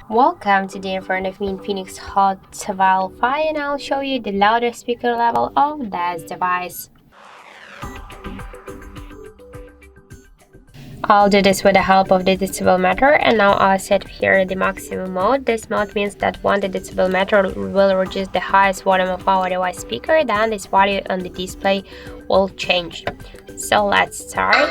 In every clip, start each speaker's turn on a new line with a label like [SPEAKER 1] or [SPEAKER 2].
[SPEAKER 1] Welcome. Today in front of me INFINIX Hot Decibel 5 and I'll show you the loudest speaker level of this device. I'll do this with the help of the decibel meter, and now I'll set here the maximum mode. This mode means that when the decibel meter will reduce the highest volume of our device speaker, then this value on the display will change. So let's start.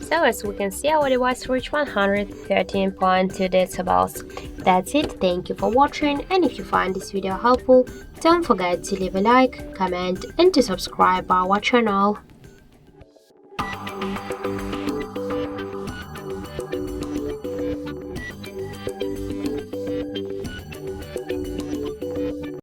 [SPEAKER 1] So as we can see, our device reached 113.2 decibels. That's it, thank you for watching, and if you find this video helpful, don't forget to leave a like, comment and to subscribe our channel.